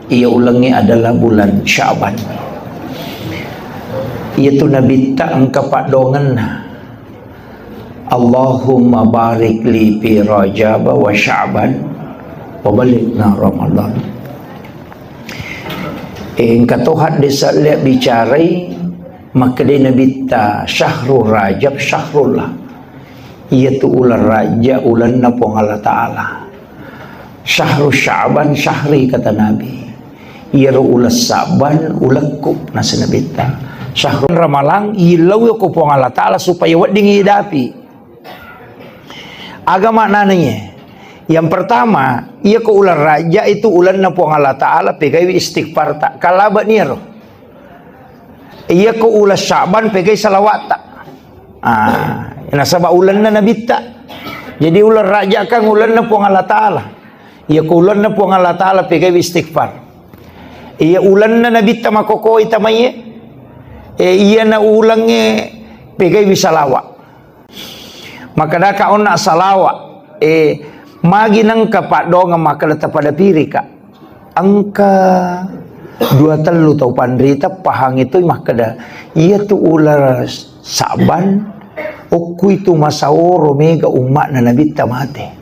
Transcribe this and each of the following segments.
ia ulangi adalah bulan Sya'ban. Iaitu Nabi tak angkapat dongan Allahumma barik li fi Rajab wa Sya'ban wa balikna Ramadan. Katuhat desa lihat bicarai maka dia Nabi ta syahrul Rajab syahrullah, iaitu ulan Rajab ulan napong Allah Ta'ala. Syahrul Sya'ban syahri kata Nabi, iaitu ulan Sya'ban ulakub nasa Nabi ta syahrul Ramalang ilau yo kupong Allah Ta'ala supaya wad dingi dapi. Agama maknanya yang pertama, ia ke ulan raja itu ulan napong Allah Ta'ala pegai istighfar tak kalabat niaro. Ia ke ulan Sya'ban pegai salawat tak. Nasabah ulan na Nabi tak. Jadi ulan raja kan ulan napong Allah Ta'ala. Ia ke ulan napong Allah Ta'ala pegai istighfar. Ia ulan na Nabi tak makokoi tamaye. Ia na ulangnya pegai salawat. Maka dah kau nak salawat magi nang kapak dong maka letak pada piri kak angka 2 telu tau pandrita pahang itu maka dah ia tu ular Sya'ban oku itu masaworo mega umat na Nabi tamate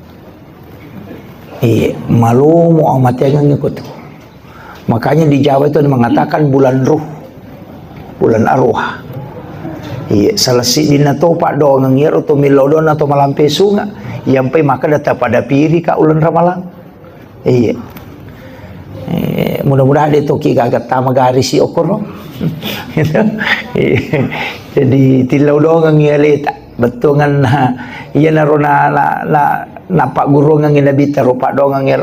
malu mu amat yang ngikut. Makanya di Jawa itu mengatakan bulan ruh, bulan arwah. Selesai dina topak doang ngir atau milodon atau malampe sunga yang pai maka data pada piri ka ulan Ramalang. Mudah-mudahan dia toki gagat tama garis si okor. Jadi tilau doang ngir tak betul ngan iya narona na pak guru ngan Nabi tarupak doang ngir.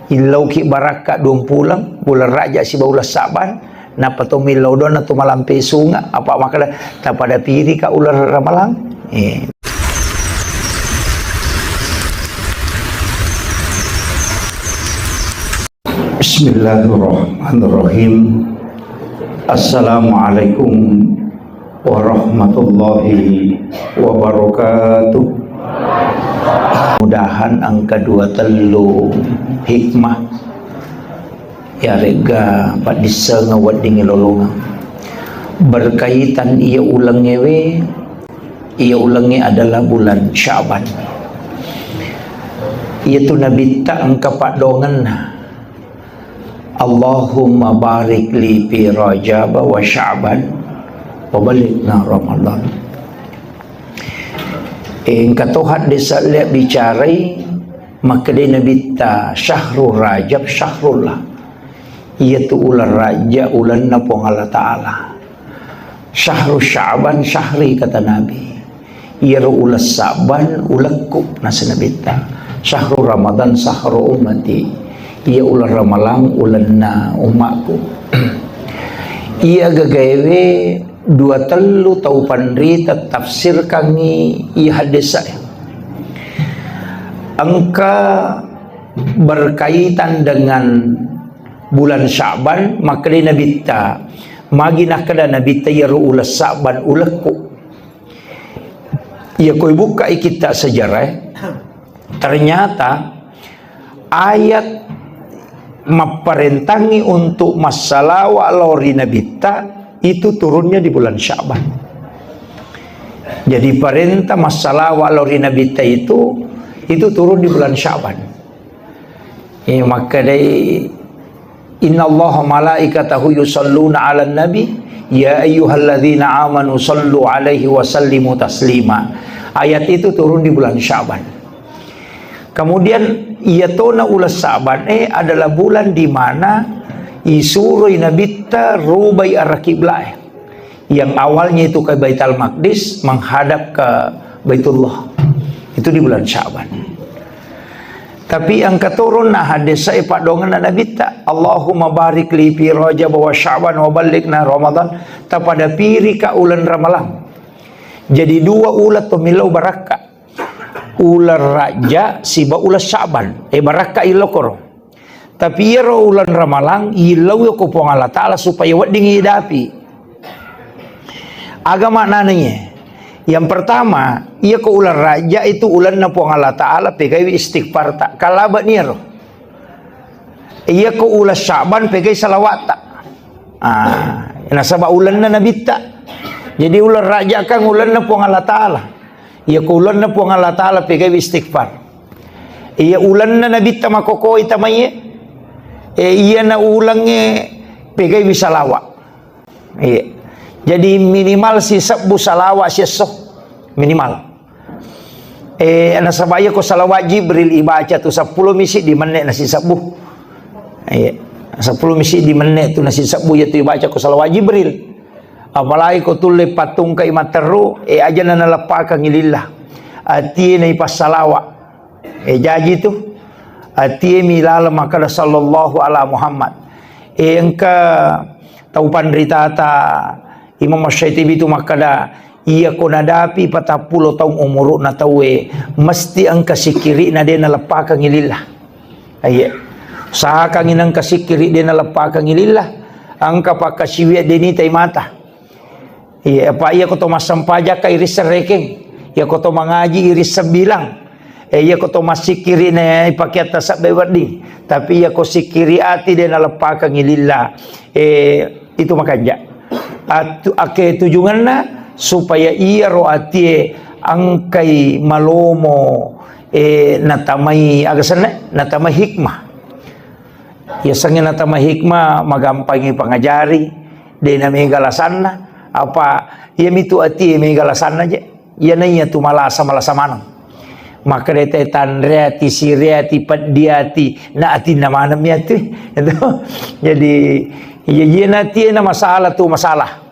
Ilau ki baraka dong pulang bulan raja si baulah Sya'ban na patomil laudon atau malampe sunga apa maka tak pada piri ka ular Ramalang. Bismillahirrahmanirrahim. Assalamualaikum warahmatullahi wabarakatuh. Mudahan angka 2 telu hikmah ya rega pak disa ngawat dingi lolongan berkaitan ia ulangi adalah bulan Sya'ban, iaitu Nabi tak angkapat dongan Allahumma barik li fi Rajab wa Sya'ban wa balikna Ramadan. Katuhat desa lihat bicarai maka dia Nabi ta syahrul Rajab syahrullah, iaitu ulan raja ulan napong Allah Ta'ala. Syahrul Sya'ban syahri kata Nabi, iaitu ulan Sya'ban ulakub nasa Nabi ta syahrul Ramadan syahrul ummati, ia ulan Ramalang ulan na umatku. Ia gagawe 2 telu tau pandrita tafsir kami ia hadis saya angka berkaitan dengan bulan Sya'ban maka dia Nabi ta magi nak kada Nabi ta ya ulas Sya'ban ulakku. Ya koi buka kita sejarah ternyata ayat memperintangi untuk masalah lori Nabi ta itu turunnya di bulan Sya'ban. Jadi perintah masalah lori Nabi ta itu turun di bulan Sya'ban. Maka dari Inna Allah malaikatahu yusalluna ala nabi ya ayyuhalladzina amanu sallu alaihi wa sallimu taslima. Ayat itu turun di bulan Sya'ban. Kemudian iatona ulas Sya'ban adalah bulan di mana isurui Nabi ta rubai arah kiblat yang awalnya itu ke Baitul Maqdis menghadap ke Baitullah. Itu di bulan Sya'ban. Tapi yang keturun nah hadis saya pak dongan Nabi ta Allahumma barik li fi Rajab wa Sya'ban wa balikna Ramadan ta pada piri ka ulan Ramalang. Jadi 2 ulat tu milau baraka. Ular raja siba ulas Sya'ban baraka ilokor. Tapi iro ulan Ramalang ilau yo kupong Allah Ta'ala supaya wad dingi dapi. Agama maknanya yang pertama, ia ke ulan raja itu ulan napong Allah Ta'ala pegai istighfar tak kalabat niaro. Iya ko ulas Syaban pegai salawat tak. Nasabah ulan na nabita. Jadi ulan raja kang ulan na po ang Allah Ta'ala. Iya ko ulan na po ang Allah Ta'ala pegai istighfar. Iya ulan na nabita makokoy tamaye. Iya na ulangnya pegai bisalawa. Iya. Jadi minimal si sabbu salawat si sok minimal. Nasabaya ko salawat Jibril ibaca tu 10 misi di menit nasi sabbu. 10 misi di menit tu nasi sabbu ya tu ibaca ko salawat Jibril. Apalagi ko tulle patung kay materu aja na nalapa kang ilillah. Ati na ipas salawat. Jaji tu ati milala maka sallallahu ala Muhammad. Engka taupan rita ta Imam Syatibi itu makada iya ko nadapi 40 tahun umur na tawe mesti ang kasikiri na din nalapa kang ilillah. Ay sa kang inang kasikiri din nalapa kang ilillah ang kapakasiwi din itay mata. Iya apa iya ko to masampaja ka iris rekeng. Iya ko to mangaji iris sebilang. Iya ko to masikiri na ipakyata sa bewadi. Tapi iya ko sikiri ati din nalapa kang ilillah. Itu makanya ake tujuan na supaya ia roatie angkai malomo natamai agasana natamai hikmah. Ya sangin natamai hikmah magampangi pangajari de na megalasanna apa ia mitu ati megalasanna je ia na ia tu malasa manang. Maka detetan reati sireati padiati na ati namanam ya tu. Jadi iya nati na masalah tu masalah.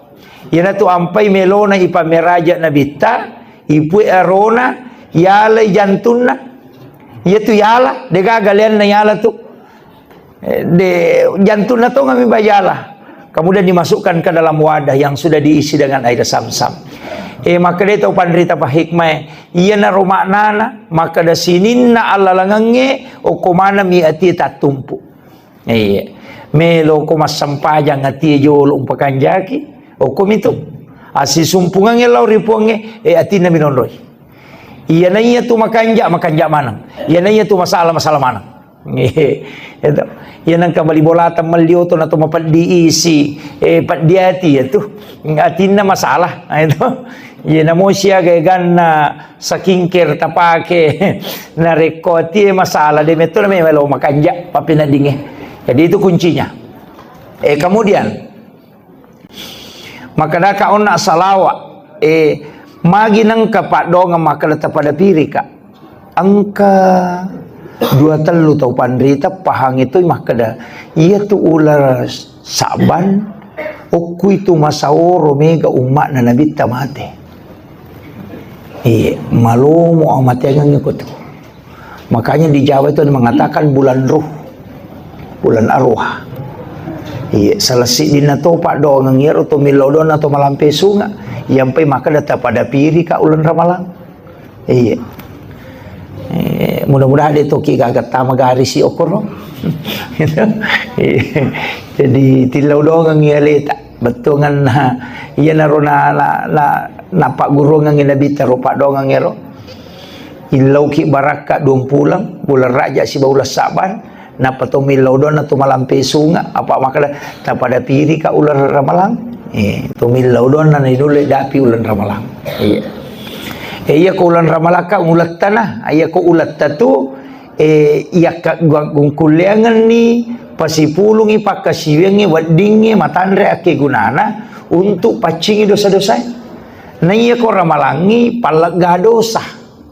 Iya tu ampai melona ipameraja na bita, ipu arona, yala jantuna. Iya tu yala, de gagalian na yala tu. De jantuna tu ngami bayala. Kemudian dimasukkan ke dalam wadah yang sudah diisi dengan air Zam-Zam. Maka dia tahu pandrita pa hikmah. Iya na rumah nana, maka da sinin na alalangange o kumana mi ati tatumpu. Iya. Melo ko masampaja ngati jolo umpakan jaki o komito asi sumpungan elaw ripuange ati na minondoy iya na iya tu makanja manang iya na iya tu masalah manang itu iya nang kabali bolata malioto na tu mapadiisi padiati itu ati na masalah itu iya na mo siya gagan na sakingker tapake na rekoti masalah de meto na may melo makanja papinadinge. Jadi itu kuncinya. Kemudian maka daka ona salawa magi nang kapadong maka leta pada pirika angka 2 telu tau pandrita pahang itu maka da iya tu ular Saban oku itu masaoro mega umat na nabita mate malomo ang mategang ikut. Makanya di Jawa itu mengatakan bulan ruh, bulan arwah. Iya, selesai di nato pak do ngir atau milodon atau malampe sunga, yang pai maka data pada piri ka ulan ramalang. Iya. Mudah-mudahan dia toki gagat tama garis si okoro. Jadi tilau do ngir tak betul ngan iya narona na pak guru ngan nabita ro pak do ngiro. Ilau ki baraka 20 bulan raja si baulah Saban na patomil laudon na tumalampe sunga apa makala ta pada piri ka ular ramalang tumil laudon na idule dapi ulan ramalang iya ko ulan ramalaka ulat tanah iya ko ulat tatu iya ka gungkulengan ni pasipulung ipakasiwengi wadingi matandre ake gunana untuk pacingi dosa-dosa na iya ko ramalangi palaga dosa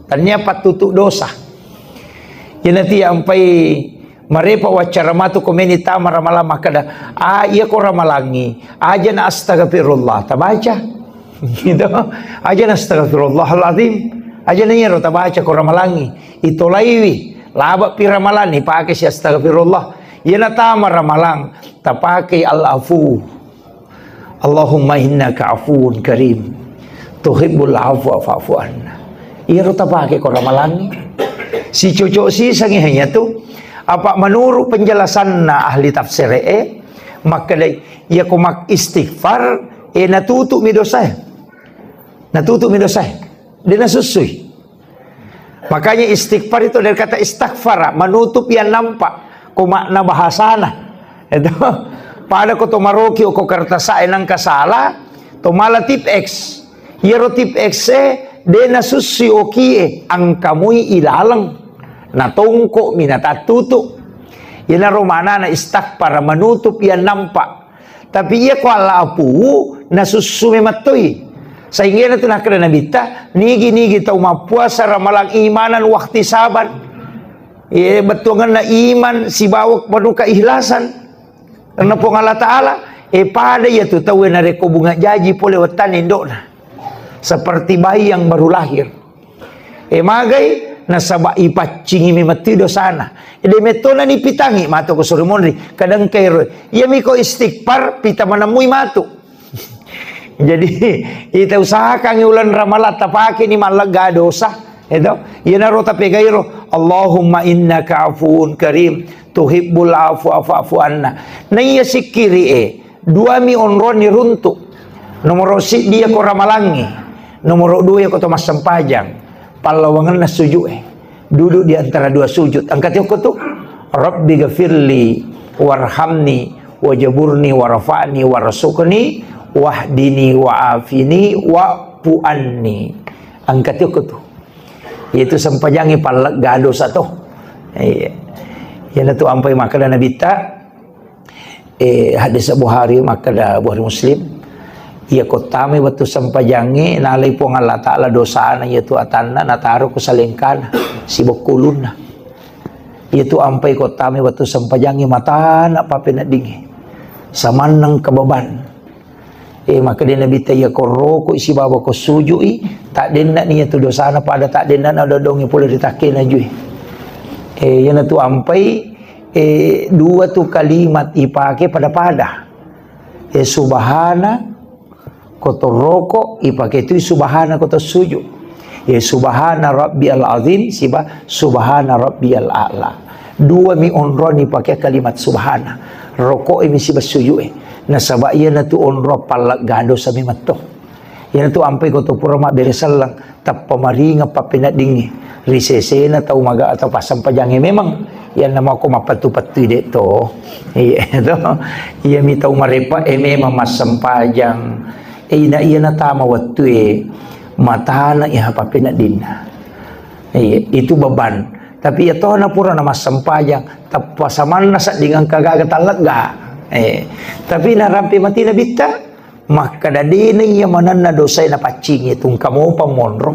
tanya patutuk dosa ya nanti sampai marepa wacara matu komeni tama ramala makada iya ko ramalangi aja na astagfirullah tabaca gitu aja na astagfirullahaladzim aja na yero tabaca ko ramalangi ito laiwi laba pi ramalani pakai si astagfirullah ya na tama ramalang tapake al-afu Allahumma innaka afuun karim tuhibbul afwa fa'fu anna iya rota pakai ko ramalangi si cocok si sangihannya tu apa menurut penjelasan na ahli tafsir maka ya ko mak istighfar natutup mi dosa dia nasusui makanya istighfar itu dari kata istighfar menutup yang nampak ko makna bahasa na. Ito, pada ko to maroki o ko kartasain ng kasala, to mala tip X. Yero tip X de na susi o kie, ang kamuy ilalang, natungko, minatatuto. Yan na romana na istak para manutup yan nampak. Tapi iya ko alapu na susumi matoy. Sa ingin natin nakada na bita, nigi-nigi tau mapuasa ramalang imanan wakti saban. Betungan na iman, si bawak penuh keihlasan. Karena po Allah Ta'ala, pada ya tu tahu na reko bunga jaji po lewatan indok na. Seperti bayi yang baru lahir. Magay, nasaba ipacingi mi matido sana. Ede metona ni pitangi, mato ko surumondri. Kadang kairo, iya mi ko istighfar, pita manamui mato. Jadi kita usahakan ulan ramalat tapake ni malaga dosa. Ito, yan na rota pegairo, Allahumma innaka afuun karim, tuhibbul afu afu anna. Na iya sikiri dua mi onron ni runtuk. Nomor si dia ko ramalangi. Nomor dua ko Thomas Sempajang. Palawangan na sujud duduk di antara dua sujud. Angkat ko tu, Rabbi gafirli warhamni wajaburni warafa'ni warasukni wahdini wa'afini wa'fu anni. Angkat ko tu. Itu sempajangi palak gado satu. Yan tu ampai makada Nabi ta. Hadis Bukhari makada Bukhari Muslim. Ia kotami batu sempajangi nalai po Allah Ta'ala dosa na yaitu atanna nataro ko salengkana si bokulun na. Itu ampai kotami batu sempajangi mata na papinadingi. Saman ng kababan. Maka dia Nabi tanya koroko isi baba ko sujui tak denna niya tu dosa na pada tak denna na dodongi pula ditakin na jui. Yan tu ampai dua tu kalimat ipake pada subhana kotoroko ipake tu subhana kotor suju. Subhana rabbiyal azim siba subhana rabbiyal a'la. Dua mi onron ipake kalimat subhana. Roko mi siba suju nasaba iya na tu onro palak gado sa mimato. Yan tu ampai ko to pura mak beresalang tap pamaringa papinadingi risese na tau maga atau pasang pajangi memang yan nama ko mapatu-patu de to. Iya to. Iya mi tau marepa memang masam pajang. Ina iya na tama waktu matana iha papinadin. Itu beban. Tapi ya toh na pura na masam pajang tap pasaman na sa dengan kagagat talaga. Tapi narampi mati na bita maka dadini yang mana na dosa na pacing itong kamu pa monro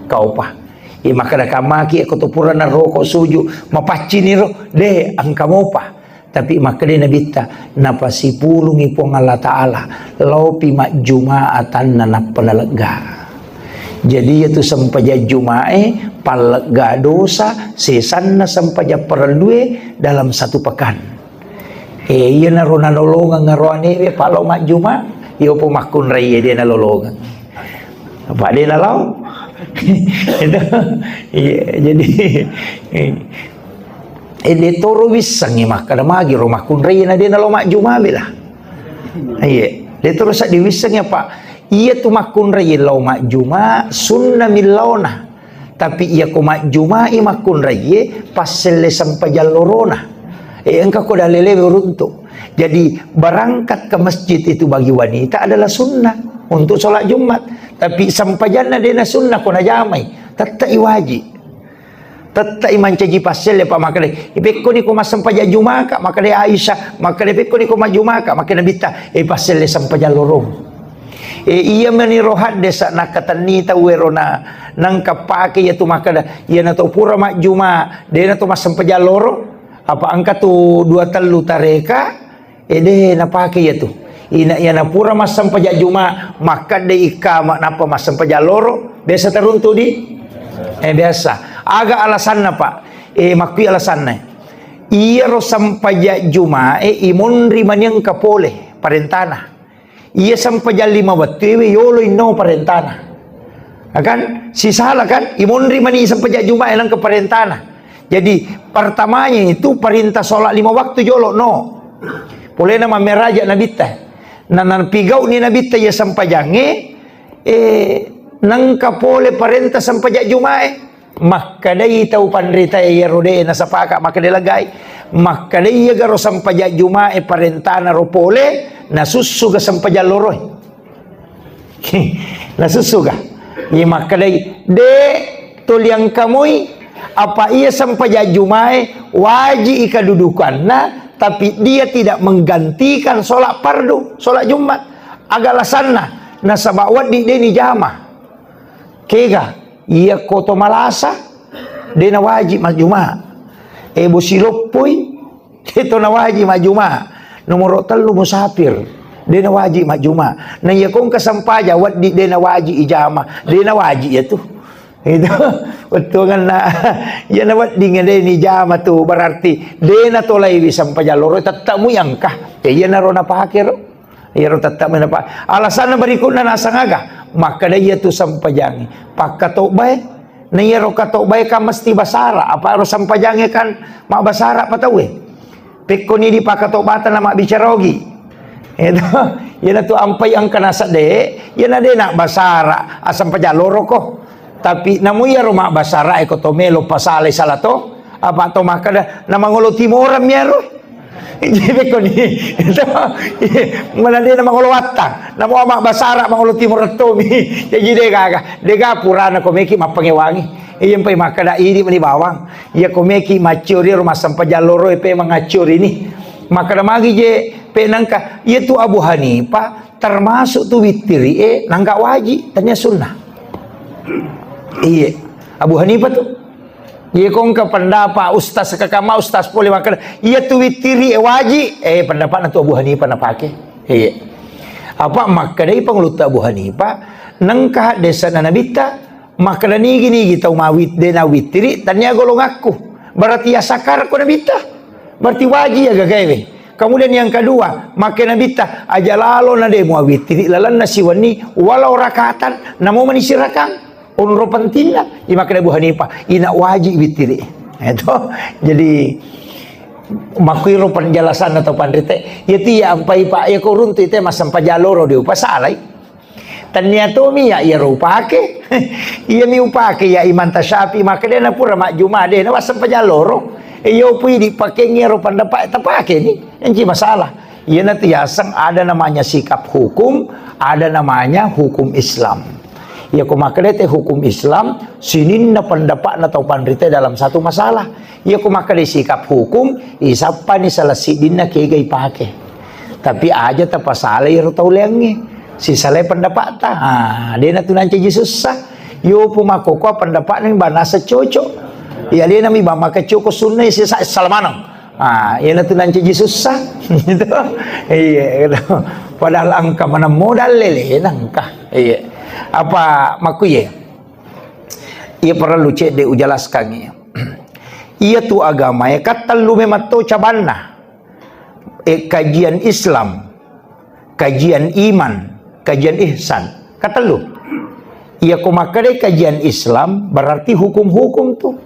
kau pa maka da kamaki ako tupura na roko suju mapaci ni ro de ang kamu pa tapi maka di na bita napasipulong ipong Allah Ta'ala laupi mak jumaatan na napanalaga. Jadi itu sampaja jumae palaga dosa sesan na sampaja perlue dalam satu pekan. Iya na ro nanolongan nga ro ani palo mak juma iyo po makun ray dia nanolongan. Apa dia nalaw? Itu jadi ini toro wisang ni makada magi ro makun ray na dia nalaw mak juma bila. Iya, dia terus di wisangnya Pak. Iya tu makun ray law mak juma sunna milona. Tapi iya ko mak juma i makun ray pasel sampai jalorona. Engkau dah lele beruntung. Jadi berangkat ke masjid itu bagi wanita adalah sunnah untuk solat Jumat. Tapi sampai jana dia sunnah kena jamai. Tetap wajib. Tetap iman caji pasal lepas maka dia. Ipeko ni ko sampai Jumat kak maka dia Aisyah. Maka dia ipeko ni ko Jumat kak maka dia bita. Pasal dia sampai lorong. Ia menirohat desa nak katani tahu erona nang kapake ya tu maka dah. Ia na tu pura mak Jumat. Dia na tu sampai lorong. Apa angka tu dua telu tareka deh napake ya tu ina ya napura masam pajak juma maka de ika mak napa masam pajak loro biasa teruntu di biasa agak alasan napa makui alasan iya ro sampajak juma imunri manyang kapole parentana iya sampajak lima batu yolo ino parentana akan sisala kan imunri mani sampajak juma elang ke parentana. Jadi pertamanya itu perintah sholat 5 waktu jolo no. Boleh nama meraja Nabi teh. Nan pigau ni Nabi teh ya sampai jange nang kapole perintah sampai jak Jumae. Makadai tau pandrita ya rode na sapaka makadilagay. Makadai ya garo sampaja jumae parentana ropole nasusuga sampaja loroy. Nasusuga. Iya makadai de tuliang kamoy apa ia sampaja jumae wajib ikadudukan nah tapi dia tidak menggantikan sholat fardu, sholat Jumat. Agalasanna nasabawat di deni jama. Kega ia koto malasa dena wajib majuma. Ebo silopoy itu na wajib majuma. Nomor 3 musafir dena wajib majuma. Na ia kong kasampaja wat di dena wajib ijama. Dena wajib ya tuh. Itu betul kan na ya nawat di ngedeni jama tuh berarti dena tolai sampaja loro tetap muyang kah. Ya naro na pakir. Ya ro tetap menapa. Alasan berikutnya nasangaga maka dia tu sampajangi pakato bae na yero kato bae ka mesti basara apa ro sampajangi kan mak basara patawe pekko ni di pakato bata na mak bicarogi itu yana tu ampai ang kanasa de yana de nak basara asam pajaloro ko tapi namu yero mak basara eko tomelo pasale salato apa to makada na mangolo timoram yero. Jadi ko ni ito manali na mangulo watta na mo ama basara mangulo timur tomi jadi dega purana ko meki mapangewangi iyan pa makada ini mani bawang iya ko meki macuri rumah sampajaloro pe mangacur ini makada magi je pe nangka iya tu Abu Hanifah termasuk tu witiri nangka wajib tanya sunnah iya Abu Hanifah tu ia kong ke pendapat ustaz kakama ustaz boleh makan ia tu witiri wajib pendapat na tu Abu Hanifah na pake iya apa makadai pangulut Abu Hanifah nangkah desa na nabita makada nigi tau mawit dena witiri tanya golong aku berarti ya sakar ko nabita berarti wajib ya gagawe. Kemudian yang kedua maka nabita aja lalo na demo witiri lalan na siwani walau rakatan namo manisirakan unro pentinglah ima kena Abu Hanifah ina wajib witiri itu jadi makuiro penjelasan atau pandrite yati ya ampai pak ya ko runtu ite masam pajaloro di upasalai ternyata mi ya ro upake iya mi upake ya Imam Tasyafi maka dia na pura mak Jumat dia na masam pajaloro iyo pui dipake ngero pendapat tapake ni enci masalah iya na tiasang ada namanya sikap hukum ada namanya hukum Islam. Ya kumakade hukum Islam sinin na pendapat na tau pandrite dalam satu masalah. Ya kumakade sikap hukum isapa ni salah sidin na kegay pake. Tapi aja ta pasala iro tau lengi. Si salay pendapat ta. Dia na tunan ci susah. Yo pumakoko pendapat ni banasa cocok. Ya dia na mi ba makacoko sunnah si salmanang. Ya na tunan ci susah. Gitu. Iya gitu. Padahal angka mana modal lele nangka. Iya. Apa makuye ia perlu cek de ujelaskan ia tu agama ya katalu memang tu cabanna kajian Islam kajian iman kajian ihsan katalu ia kumakade kajian Islam berarti hukum-hukum tu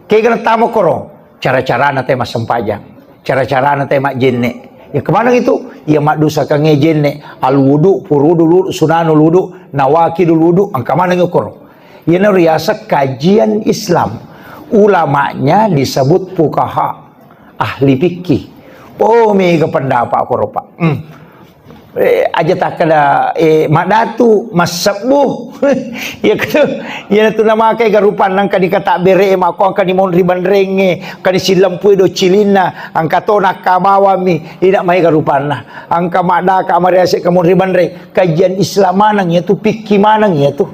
kayak kena tamu koro cara-cara na tema sempajang cara-cara na tema jenne. Ya kemana itu? Ya mak dosa kange jenne al wudu furudu sunanul wudu nawakidul wudu angka mana ngukur. Ya na riasa kajian Islam. Ulamanya disebut fuqaha, ahli fikih. Oh mega pendapat ko pak. Aja tak kada madatu masabuh ya kada ya tu nama kai garupan nang kadi kata bere mak ko angka ni mon riban renge kadi silampu do cilina angka to nak kabawami tidak mai garupan nah angka mada ka mariase ka mon riban re kajian Islam manang ya tu fikih manang ya tu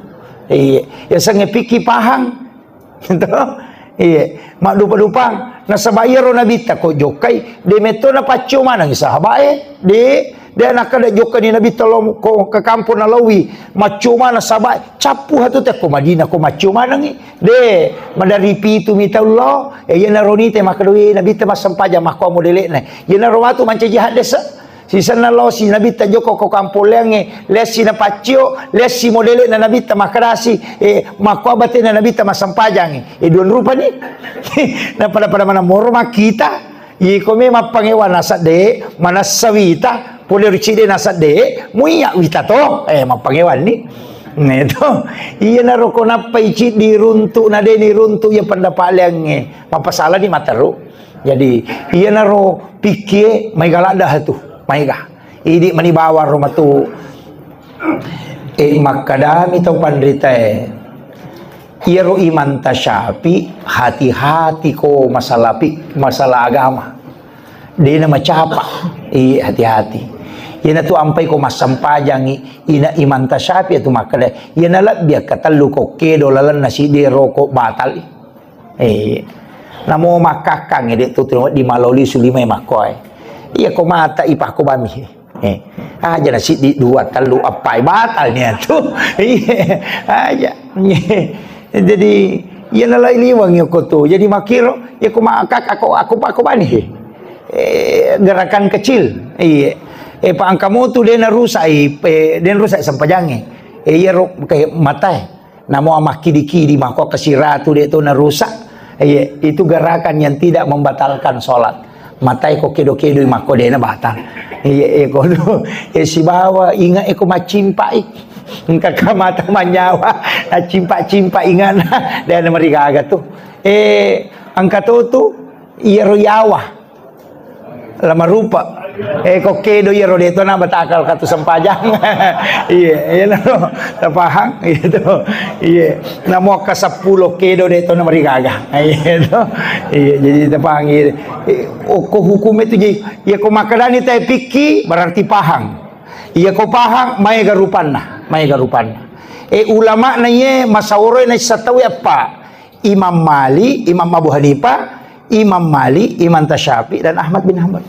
ya sange fikih pahang gitu iya mak dupa-dupang na sabayaro nabita ko jokai de meto na pacu manang sahabae de dia nak kada joka ni Nabi tolong ko ke kampung Nalawi macu mana sabai capu hatu te ko Madinah ko macu mana ni de madari pitu mita Allah ya naroni te makadoi Nabi te masampaja makko modele na ya naromatu manca jihad desa si sana lo si Nabi te joko ko kampung lenge lesi na pacio lesi modele na Nabi te makarasi makko abate na Nabi te masampajang duan rupa ni na pada mana moro kita kome mapangewa nasa de manasawita pole ricide nasa de muiya wita to mapangewan ni Neto, iya na ro ko na paichit di runtu na de ni runtu ya pandapalang mapasala di mataru. Jadi iya na ro pikir may galada tu, may ga. Idi manibawa ro matu makadami tau pandrita iya ro iman tasyapi hati-hati ko masalah agama. Di na macapa, hati-hati. Yan tu ampay ko masampajang ina imanta sapi atu makada. Yan alat biya katalu ko kedo lalan na si dero ko batal. Namo makakang edi tu di maloli sulimay makoy. Iya ko mata ipah ko bami. Aja na si di dua talu apay batal niya tu. Aja. Jadi yan ala iliwang yo ko tu. Jadi makiro ya ko makak ako bani. Gerakan kecil. Pak angkamu tu dia narusak dia rusak sampajange ya ro kayak matai namo amah kidi mako kasira tu dia tu narusak itu gerakan yang tidak membatalkan sholat matai ko kedo mako dia na batal ko si bawa ingat ko macimpai kakak mata manyawa cimpa ingat dia na marigaga tu angkato tu iya ro yawa lama rupa ko kedo yero dito na batakal ka to sampajang iya no tapahang itu iya namo ka 10 kedo dito na marigaga iya to iya jadi tapahang ko hukum itu jadi ya ko makadani tay piki berarti pahang iya ko pahang may garupan ulama na ye masawroy na sa tawi apa Imam Mali, Imam Abu Hanifah, Imam Mali, Imam Tasyafi dan Ahmad bin Hanbal.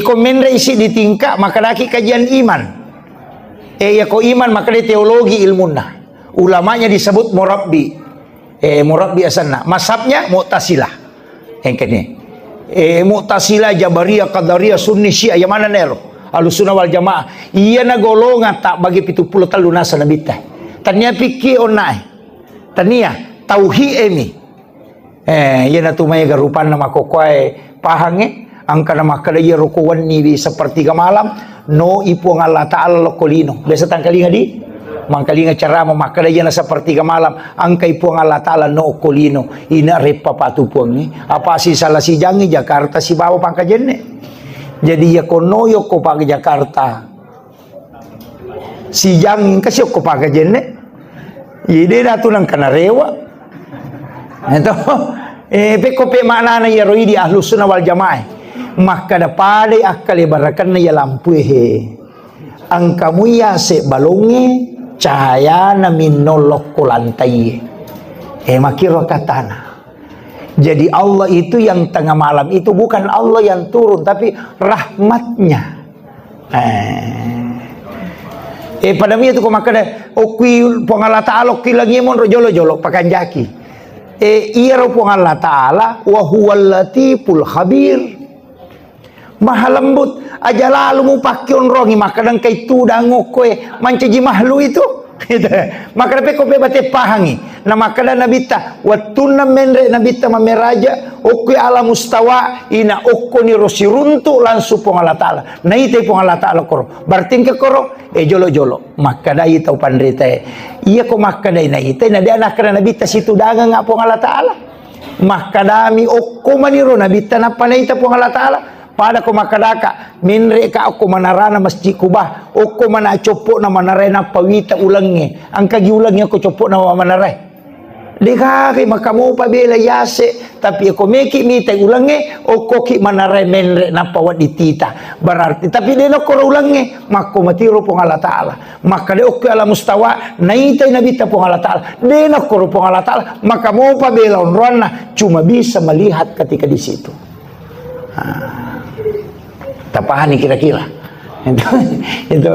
Komenda isi di tingkah maka daki kajian iman. Ya ko iman maka di teologi ilmunna. Ulamanya disebut murabbi. Murabbi asanna. Mazhabnya Mu'tazilah. Engkene. Mu'tazilah, Jabariyah, Qadariyah, Sunni, Syiah yang mana nero? Ahlussunnah wal Jamaah. Iya na golongan tak bagi 73 nasa nabita. Tanya pikir onai. Tania tauhi emi. Iya na tumay garupan na makokoy pahange. Angka nama kadaya rukuan ni sepertiga malam no ipu ang Allah Ta'ala lokolino biasa tangkalinga di mangkalinga cara mamakadaya na sepertiga malam angka ipu ang Allah Ta'ala no kolino ina repa patupuang ni apa si salah si jangi Jakarta si bawa pangkajenne jadi ya kono yo ko pag Jakarta si jangi kasi ko pangkajenne ide datu nang kanarewa ito peko pe makna na yaro di Ahlussunnah wal Jamaah maka dapade akal ibarakan na yalampu ang kamuya se balonge cahaya na minolok ko lantai makiro katana jadi Allah itu yang tengah malam itu bukan Allah yang turun tapi rahmatnya pada mi itu ko makada okui pongala taala okui lagi mon jolo pakanjaki iya ro pongala taala wa huwal latiful khabir maha lembut aja lalu mu pakion rongi makadang kay tudang koe mancaji mahlu itu maka dapat kope bate pahangi na makada nabita watuna menre nabita mameraja okui ala mustawa ina okko ni rosiruntu lansu pong Allah Ta'ala na ite pong Allah Ta'ala koro berarti ke koro jolo makada itau pandrita iya ko makada na ite na dia anak nabita situ dagang nga pong Allah Ta'ala makadami okko maniro nabita na panaita pong Allah Ta'ala pada ko makadaka minre ka ako manarana masjid kubah oko mana copo na manaray na pawita ulangi ang kagiulang ko copo na manaray dikaki makamu pabela yase tapi ako meki mitay ulangi oko ki manaray minre na pawat ditita berarti tapi dino ko ulangi mako matiro pong Allah Ta'ala maka de ok ala mustawa naitay nabita pong Allah Ta'ala dino ko pong Allah Ta'ala makamu pabela onron na cuma bisa melihat ketika di situ tapahani kira-kira itu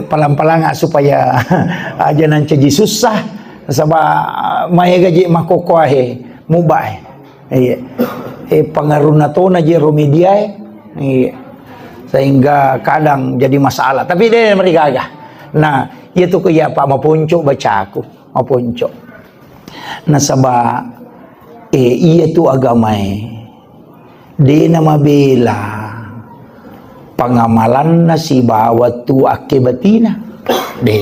palang-palang supaya aja nanti susah sama maya gaji makokoahe mubah pengaruh nato na je romedia sehingga kadang jadi masalah tapi dia mereka agak nah itu ke ya Pak mapunco baca aku mapunco nah sabah iya tu agamai dia nama bela pangamalan na si bawat tu akibatina De.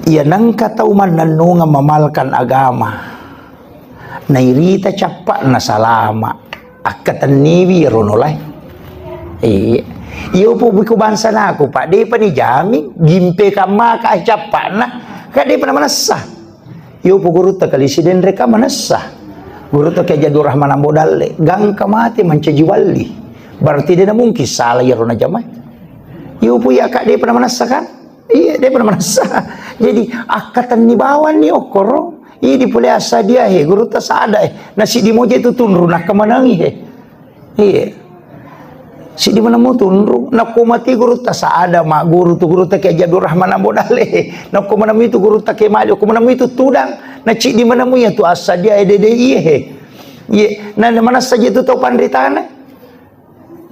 Ia nangka tauman nanunga mamalkan agama. Nairita capak na salama. Akatan niwi ronolay. Iyo po buko bansa na ako pa. Di pa ni jami. Gimpe ka maka capak na. Kaya di pa naman nasah. Iyo po guru ta kalisiden reka manasah. Guru ta kaya Jadur Rahman Ambodale. Gang kamati mancajiwali. Berarti dia na mungkin salah ya rona jamai. Iyo po ya kak dia pernah manasa kan? Iya dia pernah manasa. Jadi akatan ni bawan ni okoro. Iya di pulih asa dia guru ta saada nasi di moja itu tunru nak kemanangi Iya. Si di mana mau tunru nak komati guru ta saada mak guru tu guru ta kayak Jadur Rahman Ambodale. Nak komanamu itu guru ta kayak maju komanamu itu tudang. Nak cik di mana mu ya tu asa dia dede iya Iya. Nah mana saja itu tau pandritana.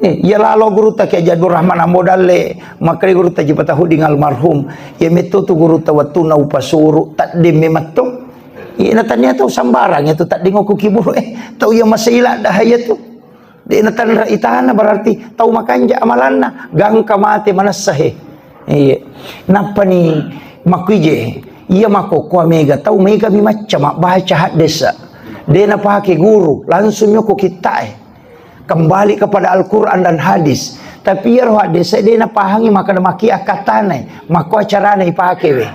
Ya lalu guru tak kayak Jadur Rahman Ambodale, maka guru tak jipa tahu dengan almarhum. Ya metu tu guru tak waktu na upasuru tak demematong. Ya natanya tahu sambarang itu tak dengo kukibur tahu ya masailah dahaya tu. Dia natan itana berarti tahu makanja amalanna gang kamate manasahe. Iya. Napa ni makuije? Iya mako kwa mega tahu mega mi macam baca hadisa. Dia napa ke guru langsung nyoko kita kembali kepada Al-Quran dan hadis. Tapi ya roh hadis dia na pahangi maka maki akatane mako acarane ipake we.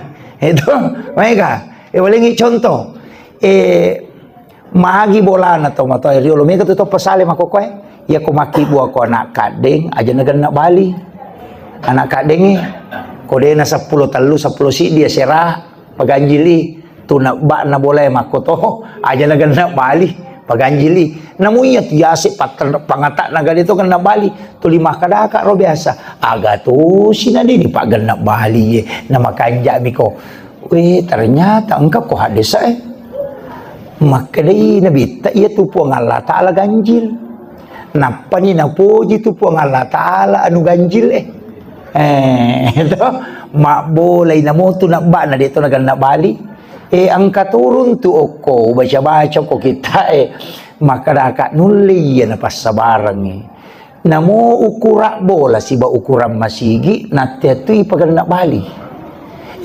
Itu mereka. Walingi contoh. Magi bola na to mato riolo mega tu pasale mako koe. Ya ko maki buah ko anak kadeng aja nagan nak Bali. Anak kadeng ko de na 10 telu 10 si dia serah paganjili tu nak ba na boleh mako to aja nagan nak Bali. Paganjili namunya tiasi pangatak naga itu kena Bali tu 5 kadaka ro biasa aga tu sinadi di pagan nak Bali nama kanja miko ternyata engkau ko hadis maka dei nabi ta ia tu puang Allah taala ganjil napa ni na puji tu puang Allah taala anu ganjil itu mak boleh namo tu nak ba na dito naga nak Bali angka turun tu oko baca-baca ko kita maka dakat nuli ya pas sabarang namo ukura bola si ba ukuran masigi natia tu ipagan nak Bali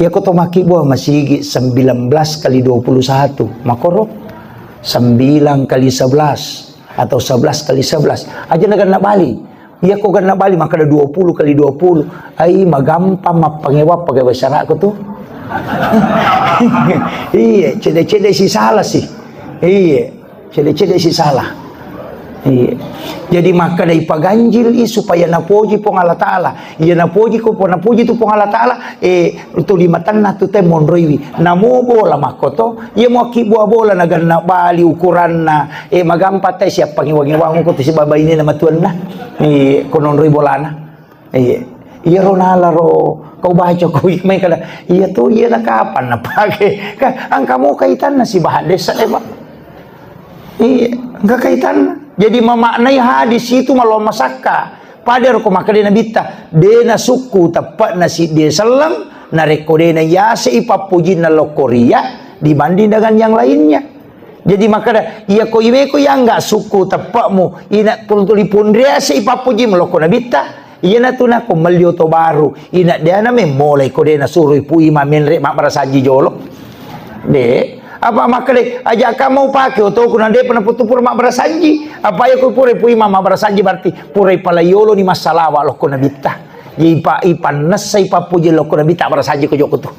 ya ko to maki bo masigi 19 kali 21 makoro 9 kali 11 atau 11 kali 11 aja nak Bali ya ko gan nak Bali maka ada 20 kali 20 ai magampang mapangewa pegawai syarak ko tu iya, cedek-cedek si salah sih. Iya, cedek-cedek si salah. Iya. Jadi maka dari paganjil supaya napoji pong Allah Ta'ala. Iya napoji ko po napoji tu pong Allah Ta'ala. Tu limatan na tu te monroiwi. Namo bola makoto. Iya mo buah bola na ganna Bali ukuran na. Magampat tayo siya pangiwang-iwang ko to si babay ni na matuan na. Kononroy bola na. Iya. Iya ronala ro kau baca kau may kada iya tu iya na kapan na pake ang kamu kaitan na si bahades Pak iya enggak kaitan jadi memaknai hadis itu malu masaka pada ko makade na bita de na suku tepat na si de selang na rekode na yase ipapujin na lokoria dibanding dengan yang lainnya jadi makada iya ko ime ko yang enggak suku tepatmu ina tulipun dia se ipapujin lokona bita iya na tu na kumalyo to baru ina dia na mulai ko de na suruh pui mamenre mak barasaji jolo de apa makale aja kamu pakai to kuna de pernah putupur mak barasaji apa ya ko pure pui mama barasaji berarti pure palayolo ni masalah wa lo kuna bita ipa ipan nasai papuji lo kuna bita barasaji ko joko tu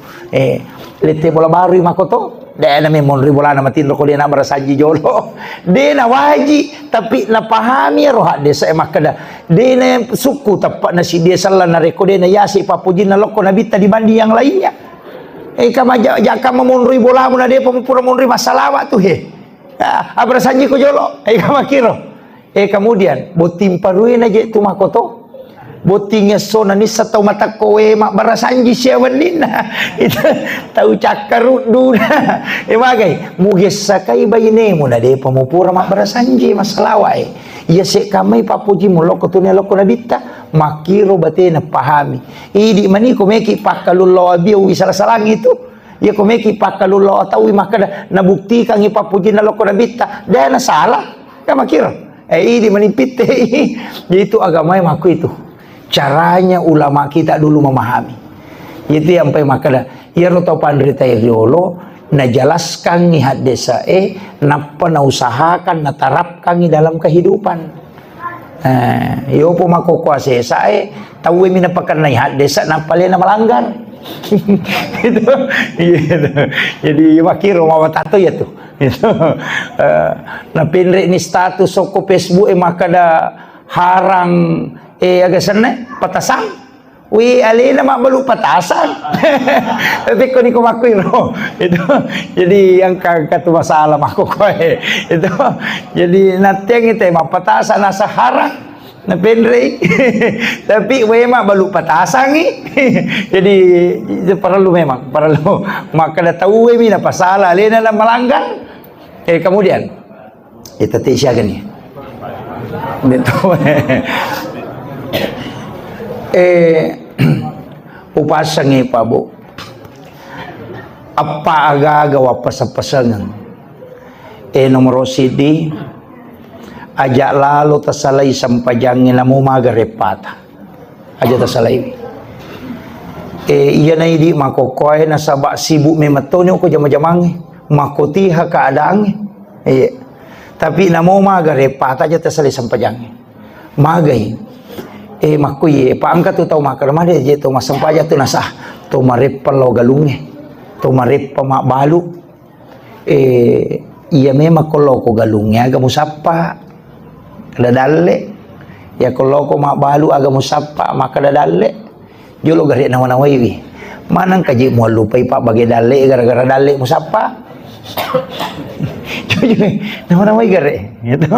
lete bola baru makoto de na monri bola na matin ko de na barasaji jolo de na waji tapi na pahami roh desa makada de na suku tepat na si dia salah na rekode na yasi papuji na loko na bita dibanding yang lainnya kama jaka monri bola mun de pamupura monri masalah tu barasaji ko jolo kama kiro kemudian botim paruin aja tu makoto botingnya sona ni satau mata kowe mak barasanji siawanina itu tahu cakar duna bagai muges sakai bayine mo na de pamupura mak barasanji masalawai ya se kamai papuji mo loko tu ne loko nabita makiro bate na pahami idi mani ko meki pakalullo abiu salang itu ya ko meki pakalullo tawi maka nabukti kang ipapuji na loko nabita dana salah ka makiro idi manipite itu agama maku itu caranya ulama kita dulu memahami. Itu yang sampai makanya ya roto pandrita iriolo na jelaskan ni hadesa napa na usahakan na tarapkan ni dalam kehidupan. Yo po makukuasa tahu mina pakan na hadesa napa le na melanggar. Itu jadi makiro mawatato ya tuh. Itu na pinre ni status soko Facebook makada harang agak sana patasan. Wi alina mak balu patasan. Tapi ko ni ko makuiro. Itu jadi yang katu masalah mako ko itu jadi nateng itu mak patasan asa harang na penre. Tapi we mak balu patasan ni. Jadi itu perlu maka dah tahu we mina pasalah alina na melanggar. Kemudian kita tisyakan ni. Betul. Upasangi pa bu apa agagawa pasapasangan nomor sidi ajak lalu tasalay sampajangin na mumagarepata aja tasalay iya na hindi makokoy na sabak sibuk mematonyo ko jamang-jamang makutiha kaadaan tapi na mumagarepata aja tasalay sampajangin magay makuye paangkat tu tau makar made je tu masampaja tu nasah tu marip palo galunge tu marip mak balu iya memang kalau ko galunge aga musapa kada dalle ya kalau ko mak balu aga musapa maka kada dalle jolo gare nawan-nawan wi manang kaji mo lupai pak bagi dalle gara-gara dalle musapa jujur nawan-nawan gare gitu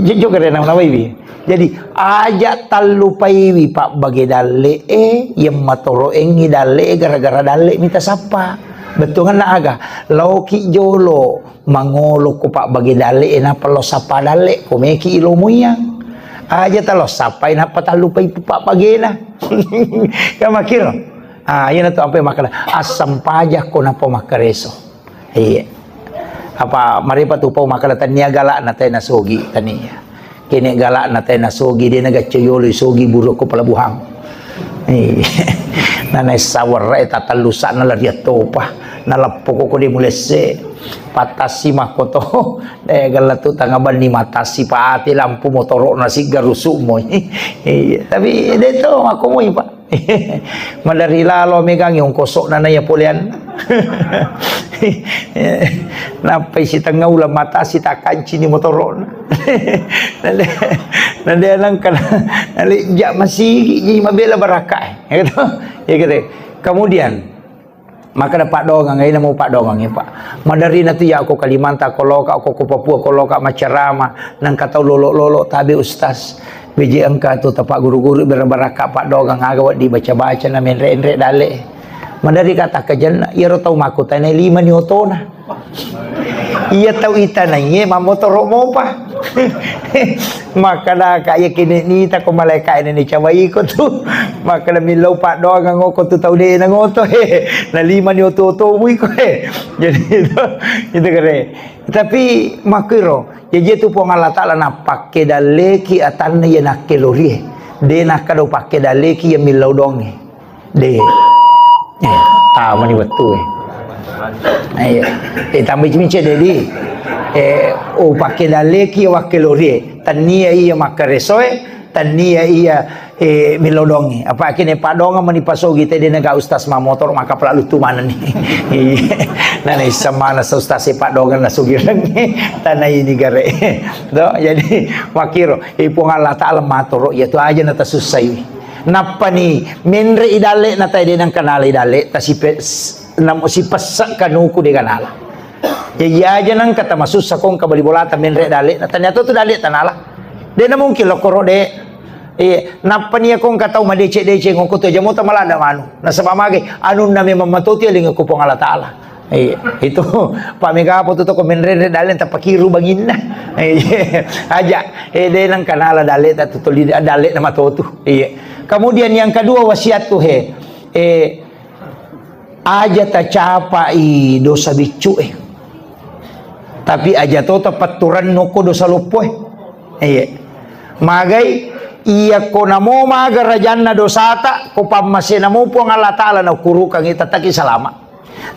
jujur gare nawan-nawan wi. Jadi aja talupai wi pak bagi dale yang matoro engi dale gara-gara dale minta sapa betul kan aga lauki jolo mangolo ko pak bagi dale na palo sapa dale ko meki ilo muyang aja talo sapa na patalupai pak bagi na ka makiro yan to ampe makala asam pajak ko na po makareso apa maripa tu po makala tania galak na tay nasugi tania kini galak na tayo nasugi di nagachayolo sugi buruk ko palabuhang nanay sawar tatalusa na lariato pa nalapo ko di mulese patasi makoto daya galatu tangaban ni matasi paati lampu motoro na si garusu mo tapi dito makumoy pa madari lalo megang yung kosok na naya pulian napay si tangaw la mata si takanchi ni motoron nade lang kana ali ja masigi ji mabela baraka gitu ya gitu kemudian maka dapat dongang ngayon mo pak dongang ya pak madari na tiya ako Kalimanta koloka ako ko Papua koloka macarama nang kataw lolo tabi ustaz biji angka tu tapak guru-guru berbaraka pak dongang agawat dibaca-baca na menre dale madari kata kajan iya tau makuta na 5 ni otona iya tau ita na iye mamotoro mo pa maka na kaya kinita ko malay ni cawai ko tu maka na milaw pa doang ang ko tu tau de na ngoto na 5 ni oto mo ko jadi itu kare tapi makiro jadi tu po Allah Taala na pakke daleki atan ya nakelori de nakado pakke daleki ya milaw dong de tahu ni betul tambah cimice dedi o pakai daleki wakilori tania iya makaresoe tania iya milodongi apa kini padonga manipasogi tadi naga ustaz ma motor maka pelalu tu mana ni nana sama na ustaz padonga na sugirang tanah ini gare do jadi wakiro ipong Allah Taala matoro ya tu aja na tasusay napa ni menre idale na tayo din ang kanala idale ta si pasak kanuku di kanala jadi aja nang kata masus sakong kabalibolata menre dale na tanya tu dale tanala de na mungkin lokoro de napa ni akong kataw madece ngoko to jamo ta malada manu na sa pamagi anun na may mamatuti aling ko pong Allah Taala itu pamigapo to ko menre dale ta pakiru bangin na aja de nang kanala dale ta tutuli dale na matutu kemudian yang kedua wasiat tu aja tak capai dosa bicu tapi aja to tepat turan noko dosa lupo magai iya ko namo magarajan na dosata ko pamase namo po ang Allah Ta'ala na kurukang itataki salama.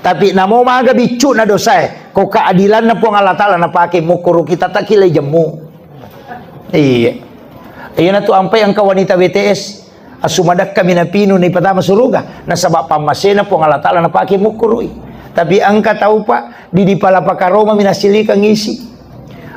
Tapi namo maga bicu na dosa ko kaadilan na po ang Allah Ta'ala na pake mo kuruk itataki lay jamu. Iya. Ayan na to ampay ang kawanita BTS. Asumadak kami na pino ni patama suruga na sabab pamase na po ang Allah Ta'ala na pake mo kurui. Tapi ang kataw pa di pala pakaroma minasili kang isi.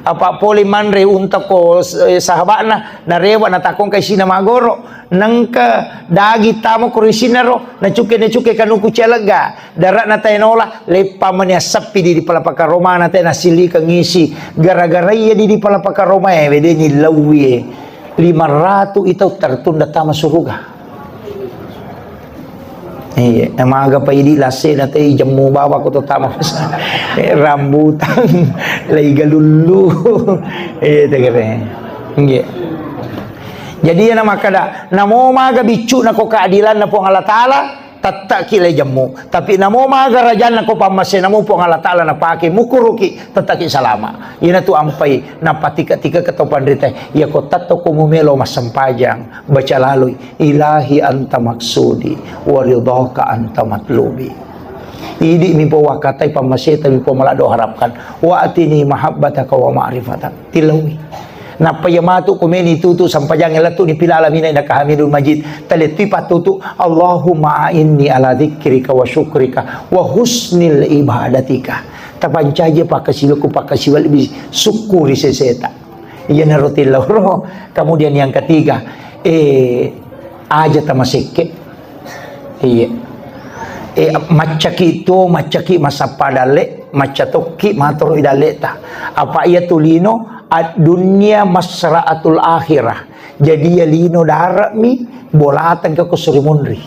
Apa poli manre unta ko sahabat na rewa na takong kay sinamagoro nang ka dagi tamo kurisinaro na cuke kanu kucelaga darat na tayo nola lepa man ya sapi di pala pakaroma na tayo nasili kang isi gara-gara iya di pala pakaroma wede ni lawi 500 itaw tertunda tama suruga. Amaga pa idi lase na tayo jamu bawa ko to tama rambutan lay galulu tegere. Jadi yan ang makada namo maga bicu na ko kaadilan na po ang Allah Ta'ala tataki lay jamu. Tapi namo maga rajan na ko pamase namo po ang Allah Ta'ala na pake mukuruki tataki salama. Yan na to ampay na patika-tika katopan rita ya ko tato kumumelo masampajang baca laloy ilahi anta maksudi waridhaka anta matlubi. Idi mi po wakatay pamase tabi po malado harapkan wa atini mahabbataka wa ma'rifatak tilawi. Napayamato kumeni tutu sampajang elatu ni pilala minay nakahamidul majid talit patutu Allahumma a'inni ala dzikrika wa syukrika wa husnil ibadatika tapancaje pakasiwaku pakasiwal bi syukuri seseta iya narotil lawro. Kemudian yang ketiga aja tamasike macaki masapadale macatoki matoro idaleta apa iya tulino ad dunia masraatul akhirah. Jadi ya lino darat mi bolatan ke kusurimunri.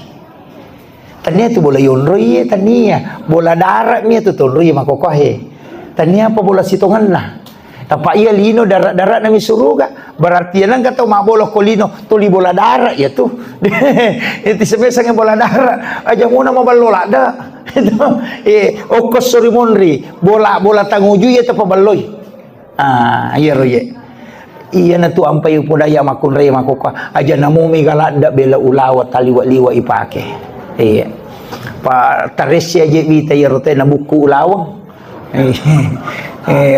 Tania tu bola yonroi tania bola darat mi tu tonroi makokohe. Tania apa bola sitongan lah. Apa iya lino darat nami suruga berarti nang kata mabola kolino tuli bola darat ya tu. Itu sebesarnya bola darat aja muna mabalola da. O kusurimunri bola tanguju ya tu pabaloy. Iya roye. Iya na tu ampay upodaya makun raya makoka aja namo migalada bela ulawa taliwa-liwa ipake. Iya. Pa taresya je bita ya rote na buku ulawa.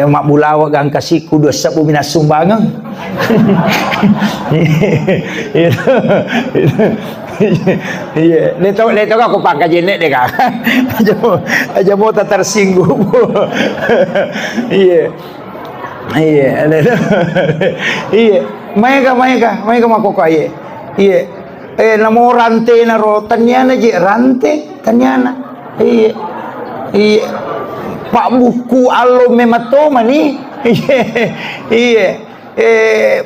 Mak bulawa gang kasiku dua sabu minas sumbangan. Iya, leto aku pakai jenek deh kak. Aja mau tersinggung. Iya. Iya, iya, mereka makoko iya, namo rante na ro tanyana je rante tanyana, iya, pak buku allo mematoma nih, iya,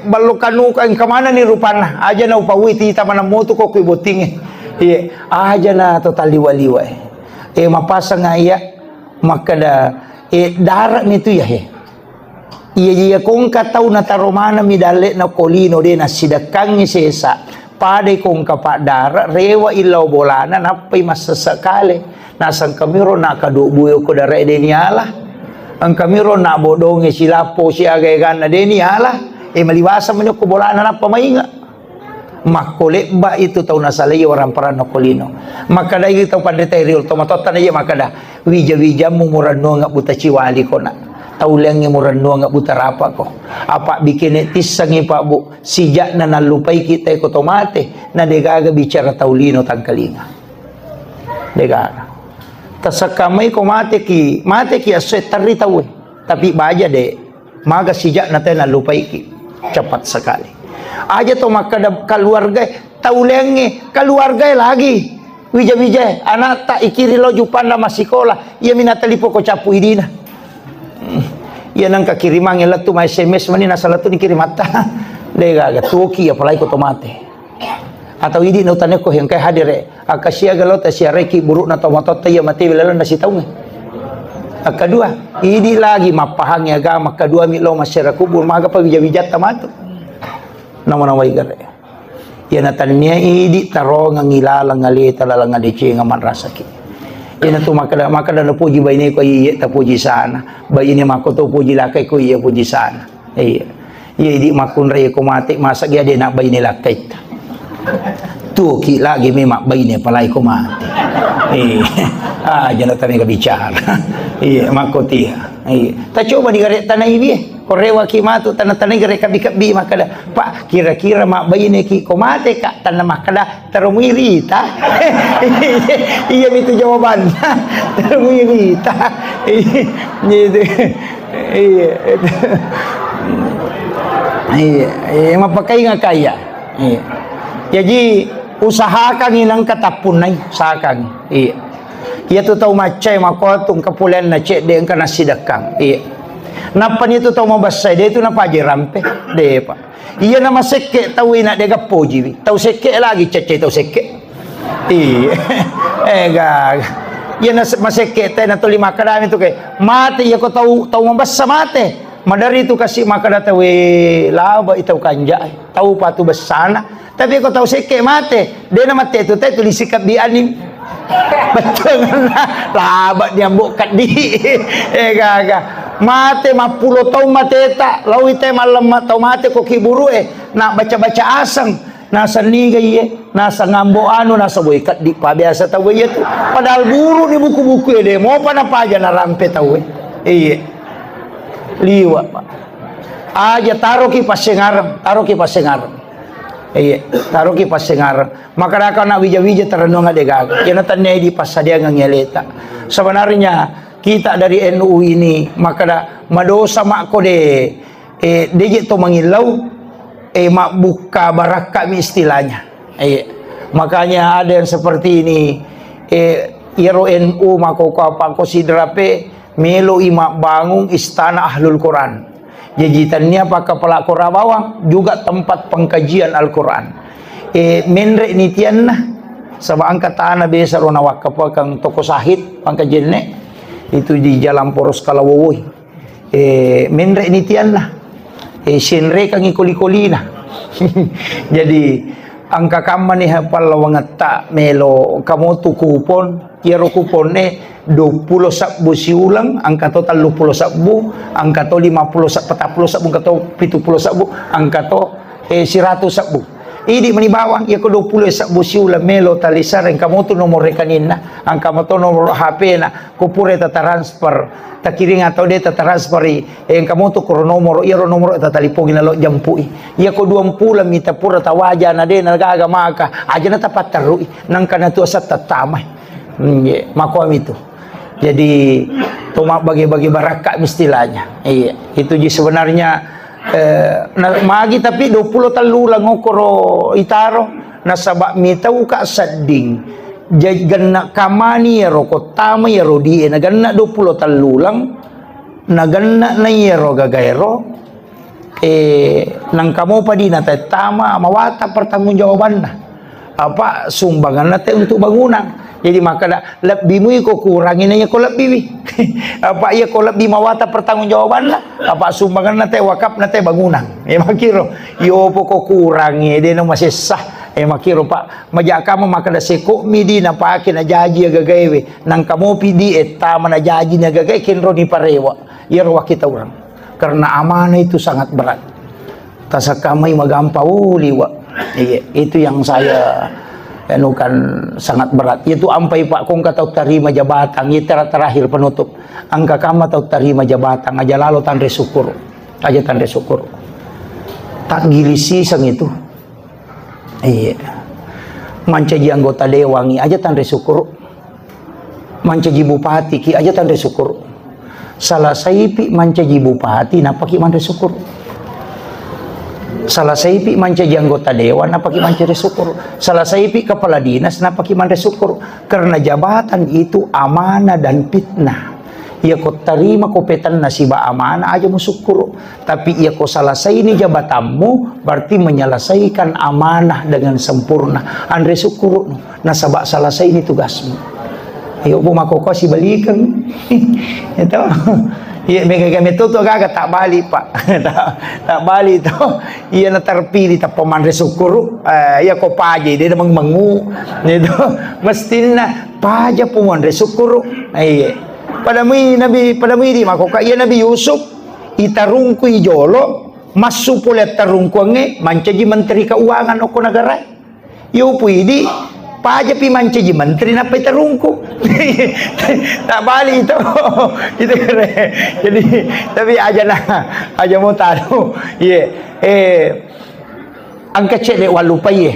balukanu kan kemana nih rupana, aja na upawiti taman moto kok kuiboting, iya, aja na total liwa-liwa, mapasang iya, makada, darat nih tu ya Iya kung kataw na taromana midale na kolino de na sidakang isesa pade kung kapadara rewa ilaw bolana napay masasakali nasang kamiro na kadubuyo ko dara de niala ang kamiro na bodonge sila po si agaygan na de niala maliwasa mo ko bolana na pamainga makole ba itu taw nasalay orang para na kolino makada itaw padre real tomatota na iya makada wija mumurano nga buta chiwali ko na taulang yang murano nga butarapa ko apa bikin tisang pa bu sijak na nalupay kita ko tomate na degaga bicara taulino tangkalinga degaga tasakamay ko mate ki aset tari tawe tapi baja de maga sijak na tayo nalupay ki cepat sekali aja to makada keluarga taulang keluarga lagi wija anak tak ikiri lo jupanda masikola iya minatalipo ko capu idina iya nang kakiriman yang latu may SMS mani nasa latu ni kirimata lega tuki apalagi ko tomate atau idi no tane ko yang kay hadire akasia galota siya reki buruk na tomato tayo mati lalo na sitaw akadua idi lagi mapahang agama kadua milo masyarakat kubur maga pa bijat tamato namanaway gare yan natanya idi taro nga ngilala ngalita lalang ngadichi nga manrasaki ina tu makada na puji bayi ko iya ta puji sana bayi ni makoto puji lakai ko iya puji sana iya Iya di makun raya ko mati masa dia nak bay nila kait. Tu ki lagi mak bay ni palay ko mati. Jangan tanya bicara. Iya makoti. Iya. Ta coba di garek tanah ini. Korewa ki matu tanah-tanah garek kabi-kabi makada. Pak kira-kira mak bay ni ki ko mati kak tanah makada terumiri ta. Iya itu jawaban. Terumiri ta. Iya. Iya, mapakai nga kaya. Iya. Jadi usahakan inang katapunay, usahakan. Iya. Iya tu tahu macay makotung kapulan na cek de kana sidakang. Iya. Napan itu tahu mabasay de itu na paje rampe. De pa. Iya na maseke tahu ina de gapo jiwi. Tahu seke lagi cece tahu seke. Iya. Gag. Iya na maseke tay na to lima kadami tu kay mate iya ko tahu mabasa mate. Madari itu kasih maka data laba itau kanja tahu patu besana tapi kau tahu seke mate dia nama mate itu teh tulis sikap di anim betul lah laba dia bukat di gaga mate 50 tahun mate tak lawi teh malam tau mate kok kiburu nak baca asang nasa niga ye nasa ngambo anu nasa boikat di pa biasa tahu ye tu padahal buru di buku-buku dia mau apa aja na rampe tahu iya liwa pak aja taruh ki pasengarang iya taruh ki pasengarang maka raka nak wija-wija terenung ade gaga yana tanne di pasadia ngeleta sebenarnya kita dari NU ini maka da madosa makko de deje to mangilau mak buka baraka mi istilahnya iya makanya ada yang seperti ini iro NU mako apa konsiderape melo imak bangun istana ahlul Quran jajitannya pak kepala Quran bawang juga tempat pengkajian Al-Quran menre nitian nah sama angkat tanah biasa rona wakaf kang toko sahid pengkajian ne itu di jalan poros kalawoi menre nitian nah senre kang ikoli-koli nah jadi angka kaman ni hafal wangata melo kamu tu kupon kiro kupon ne 20 sabbu siulang angka total 30 sabbu angka to 50 40 sabbu angka to 70 sabbu angka to 100 sabbu idi mani bawang ya ko 20 sabbu siulang melo talisar angka mo to nomor rekanin na angka mo to nomor HP na kupure ta transfer ta kiring atau de ta transfer angka mo to ko nomor iro nomor ta talipong na lo jampui ya ko 20 mita pura tawaja na de nagaga maka aja na tapat terui nang kana tu asat tatamay makom itu. Jadi tomak bagi-bagi barakat istilahnya. Iya, itu ji sebenarnya magi tapi 20 talulang ngokoro itaro nasabak mitau ka sading. Jadi ganna kamani ya roko tama ya rodi na ganna 20 talulang na ganna na yero gagairo nang kamu padi na tama mawata pertanggungjawaban na. Apa sumbangan nate untuk bangunan. Jadi maka lebih mu ko kurangin aja ko lebih apa iya ko lebih mawata pertanggungjawaban lah apa sumbangan nate wakaf nate bangunan makiro yo poko kurangi dia no masih sah makiro pak majak kamu maka da seko midi na pake na jaji gagawe nang kamu pidi tama na jaji na gagawe kinro ni parewa iro kita orang karena amanah itu sangat berat tasakamai magampau liwa iya itu yang saya kan sangat berat itu ampai pak kong kata terima jabatan itu terakhir penutup angka kama tahu terima jabatan aja lalu tanda syukur aja tanda syukur tak gilisi sang itu iya mancaji anggota dewangi aja tanda syukur mancaji bupati ki aja tanda syukur salah saipi mancaji bupati napaki tanda syukur salah saipi mancaji anggota dewan napaki mancaji syukur salah saipi kepala dinas napaki mancaji syukur karena jabatan itu amanah dan fitnah ya kau terima kopetan nasibah amanah aja mu syukur tapi ya kau selesai ini jabatanmu berarti menyelesaikan amanah dengan sempurna andre syukur nasabak selesai ini tugasmu ayo bu mako kasih balikan itu iya mereka kami tuh agak tak balik pak tak balik tuh iya na terpilih tak pemandai syukur iya kau paje dia mengu itu mestinya paja pemandai syukur iya pada mi nabi di mako iya Nabi Yusuf itarungku ijolo masupulet tarungkuange mancaji menteri keuangan oko negara. Yo puidi paja pi mancaji menteri napa tarungku. Tak balik itu. Gitu kere. Jadi tapi aja mau tahu. Ye angka cek walupai ye.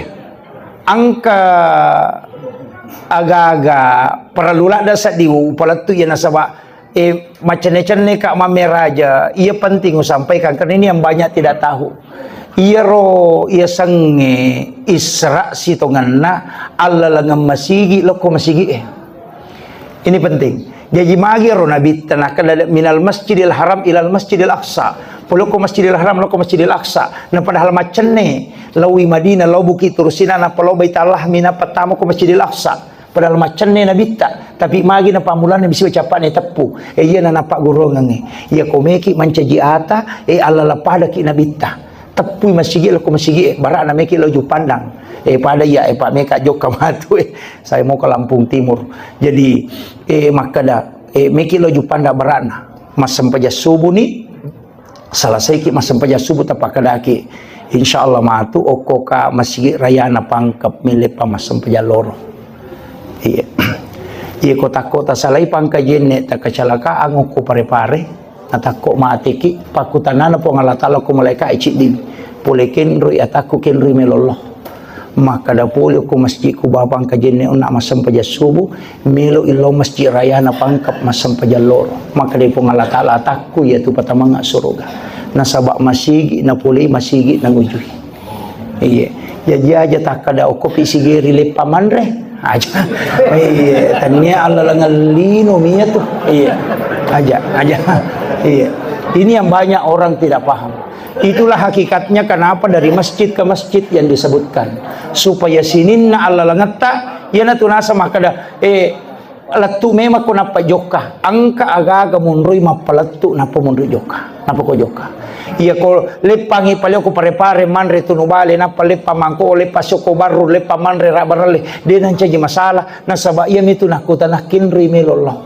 Angka agak-agak peralula dasar diu palatu ya nasaba macam-macam kak mameraja ia penting sampaikan karena ini yang banyak tidak tahu. Ia sange isra sitonganna Allah langam masigi loko masigi ini penting. Jadi magi ro nabi tanakal minal masjidil haram ilal masjidil aqsa. Loko masjidil haram loko masjidil aqsa. Na padahal macenne lawi Madinah law buki turusina na palo baitallah mina pertama ko masjidil aqsa. Padahal macenne nabi ta tapi magi na pamulan bisa ucapan tepu. Iya na napak gurongange. Ia komeki mancaji ata Allah lapada ki nabi ta. Tepu masjid loko masjid barak na meki loju pandang. Pada ya pak meka jok kamatu saya mau ke Lampung Timur. Jadi maka dah meki loju panda barana masam paja subuh ni salah saya ki masam paja subuh tapak kadaki insyaallah matu oko ka masjid raya na pangkep milik pamasam paja loro. Iya. Iya kota-kota salai pangkajene ta kecelakaan oko pare-pare atako maatiki pakutanana po ngalatala ko malaika icik din polekin rui ataku ken rui melollah. Maka dapuli ko masjid ko babang kajene una masam paja subuh melo ilo masjid raya na pangkap masam paja loro maka de po ngalatala takku ya tu patamanga surga nasabak masigi na puli masigi nang ujui. Iya jadi aja tak kada okopi sigeri lepaman re aja. Iya tanya Allah langalino mia tuh. Iya aja. Iya ini yang banyak orang tidak paham. Itulah hakikatnya kenapa dari masjid ke masjid yang disebutkan supaya sininna Allah langata yana tunasa makada latu mema ko napa joka angka aga munrui mapalatu napa munrui joka napa ko joka iya ko lepangi paleo ko pare-pare manre tunubale napa lepa mangko lepa soko baru lepa manre rabarale denan caji masalah nasaba iya mitu nakutana kinri melollah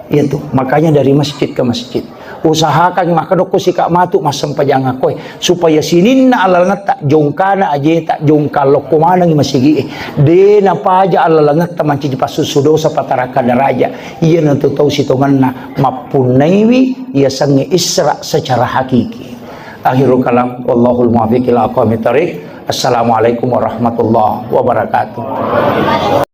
itu makanya dari masjid ke masjid usahakan maka doko sikak matu masam pajang akoy supaya sininna Allah ngata jongkana aje tak jongkal loko manang masigi de na paja Allah ngata manci pasusudo sa pataraka daraja iya nantu tau sitonganna mapunaiwi ia sange isra secara hakiki. Akhirul kalam wallahul muwaffiq ila aqwamit thariq. Assalamualaikum warahmatullahi wabarakatuh.